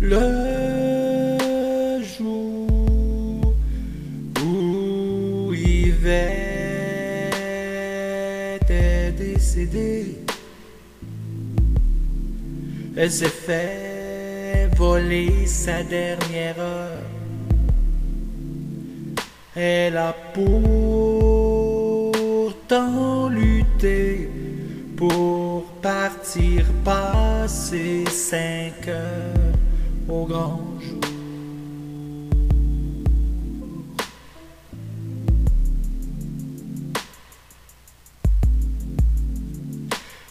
Le jour où Yvette est décédée, elle s'est fait voler sa dernière heure. Elle a pourtant lutté pour partir passer 5 heures au grand jour.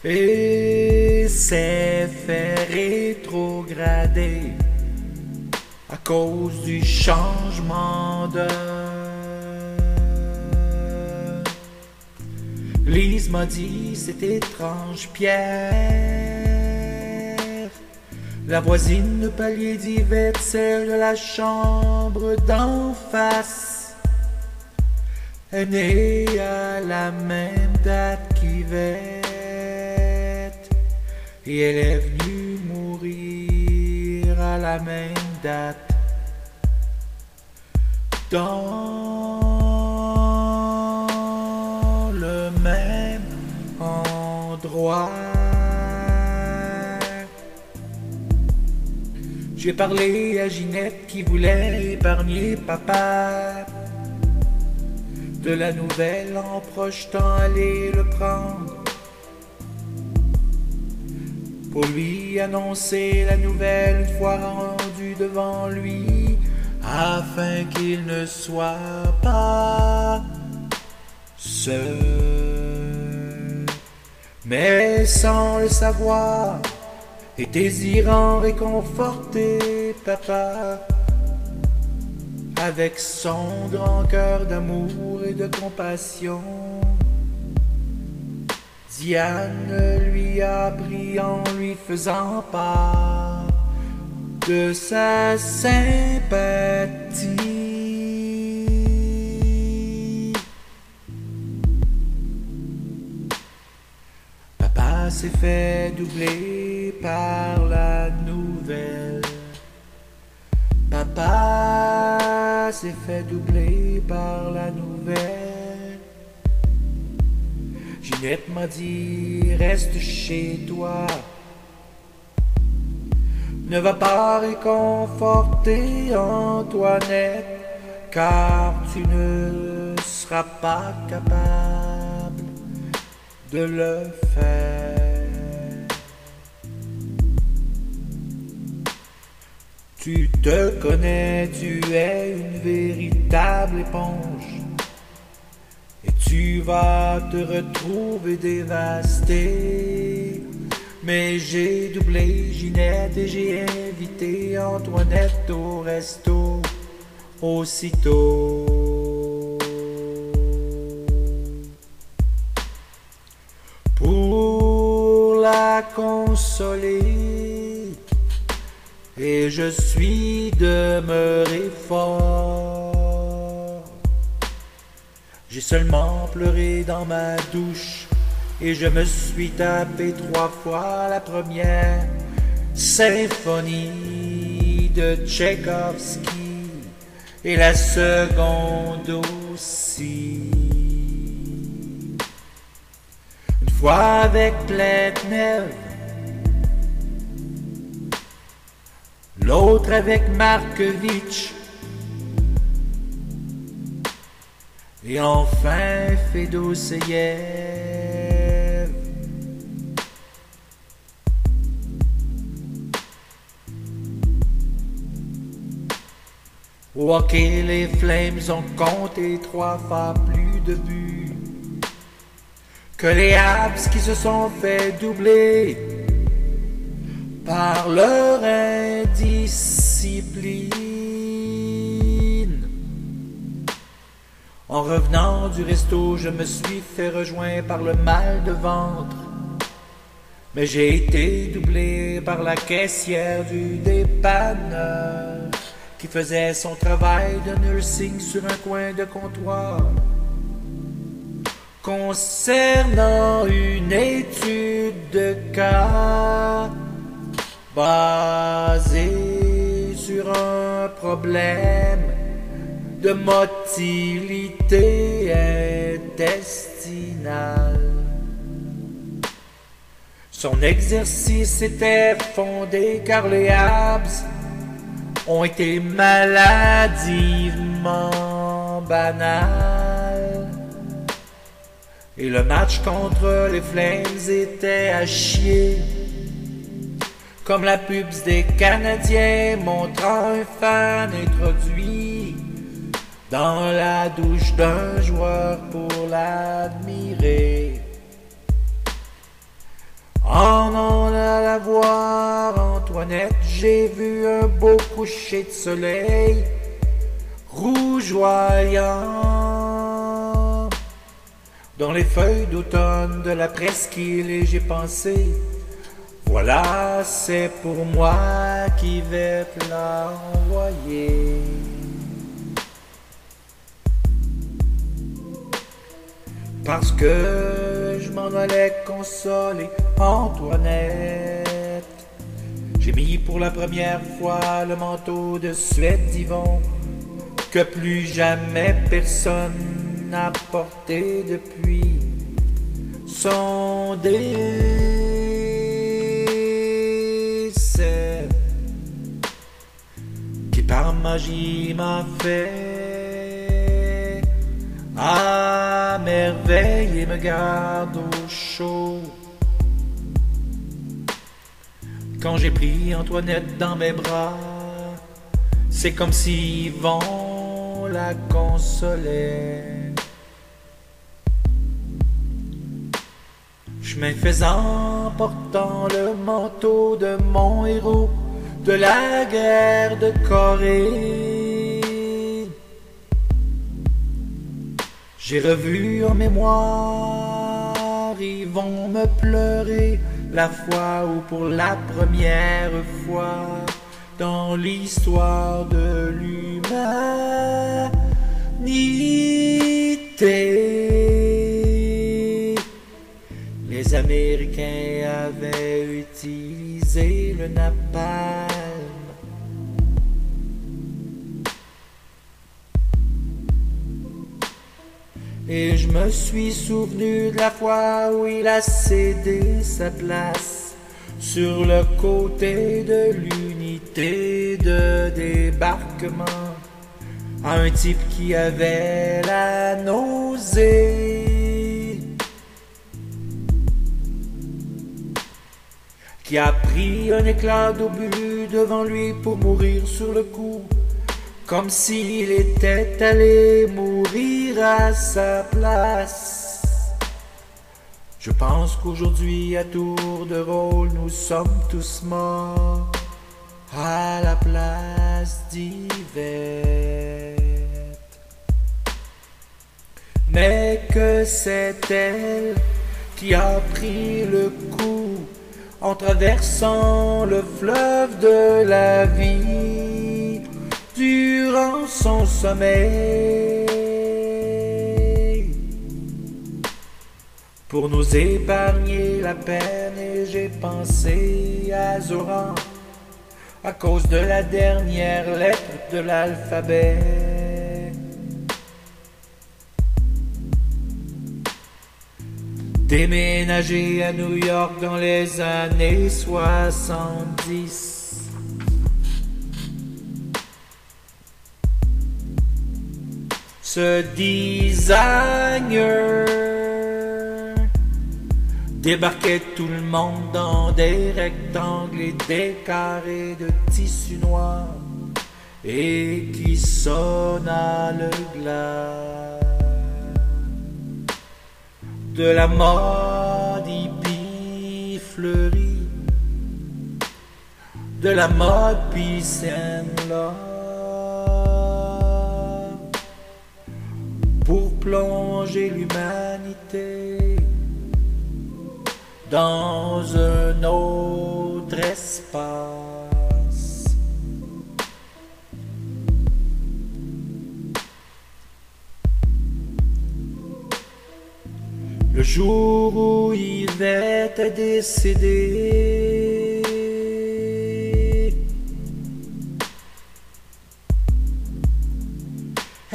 Et s'est fait rétrograder à cause du changement d'heure. Lise m'a dit, c'est étrange, Pierre. La voisine de palier d'Yvette, celle de la chambre d'en face, est née à la même date qu'Yvette. Et elle est venue mourir à la même date dans le même endroit. J'ai parlé à Ginette qui voulait épargner papa de la nouvelle en projetant aller le prendre pour lui annoncer la nouvelle une fois rendu devant lui, afin qu'il ne soit pas seul. Mais sans le savoir et désirant réconforter papa avec son grand cœur d'amour et de compassion, Diane lui a appris en lui faisant part de sa sympathie. Papa s'est fait doubler par la nouvelle. Papa s'est fait doubler par la nouvelle. Ginette m'a dit, reste chez toi. Ne va pas réconforter Antoinette, car tu ne seras pas capable de le faire. Tu te connais, tu es une véritable éponge. Et tu vas te retrouver dévasté. Mais j'ai doublé Ginette et j'ai invité Antoinette au resto aussitôt. Pour la consoler, et je suis demeuré fort. J'ai seulement pleuré dans ma douche et je me suis tapé 3 fois la première symphonie de Tchaïkovski et la seconde aussi. Une fois avec Pletnev, l'autre avec Markovitch, et enfin Fedoseyev. Au hockey, les Flames ont compté 3 fois plus de buts que les Habs qui se sont fait doubler par leur indiscipline. En revenant du resto, je me suis fait rejoindre par le mal de ventre. Mais j'ai été doublé par la caissière du dépanneur qui faisait son travail de nursing sur un coin de comptoir. Concernant une étude de cas basée sur un problème de motilité intestinale. Son exercice était fondé car les abs ont été maladivement banals. Et le match contre les Flames était à chier, comme la pub des Canadiens montrant un fan introduit dans la douche d'un joueur pour l'admirer. En allant la voir, Antoinette, j'ai vu un beau coucher de soleil rougeoyant dans les feuilles d'automne de la presqu'île, et j'ai pensé, voilà, c'est pour moi qui vais te l'envoyer. Parce que je m'en allais consoler Antoinette. J'ai mis pour la première fois le manteau de Suède d'Yvon que plus jamais personne n'a porté depuis son décès, qui par magie m'a fait à merveille et me garde au chaud. Quand j'ai pris Antoinette dans mes bras, c'est comme si Yvon la consolait. Chemin faisant, portant le manteau de mon héros de la guerre de Corée, j'ai revu en mémoire Yvon me pleurer la fois où pour la première fois dans l'histoire de l'humanité, les Américains avaient utilisé le napalm. Et je me suis souvenu de la fois où il a cédé sa place sur le côté de l'unité de débarquement à un type qui avait la nausée, qui a pris un éclat d'obus devant lui pour mourir sur le coup, comme s'il était allé mourir à sa place. Je pense qu'aujourd'hui, à tour de rôle, nous sommes tous morts à la place d'Yvette. Mais que c'est elle qui a pris le coup en traversant le fleuve de la vie durant son sommeil, pour nous épargner la peine. Et j'ai pensé à Zoran à cause de la dernière lettre de l'alphabet. Déménagé à New York dans les années 70, ce designer débarquait tout le monde dans des rectangles et des carrés de tissu noir, et qui sonna le glas de la mode hippie fleurie, de la mode peace and love, pour plonger l'humanité dans un autre espace. Le jour où Yvette est décédée,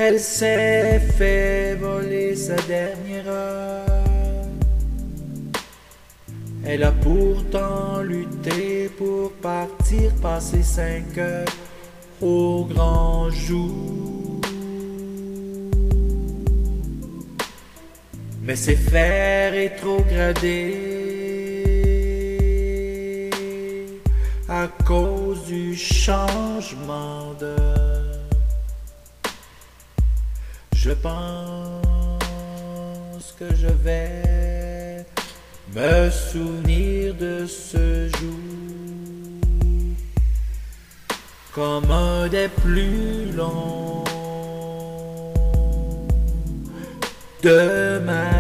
Elle s'est fait voler sa dernière heure. Elle a pourtant lutté pour partir passer 5 heures au grand jour. Mais s'est fait rétrograder à cause du changement d'heure. Je pense que je vais me souvenir de ce jour comme un des plus longs de ma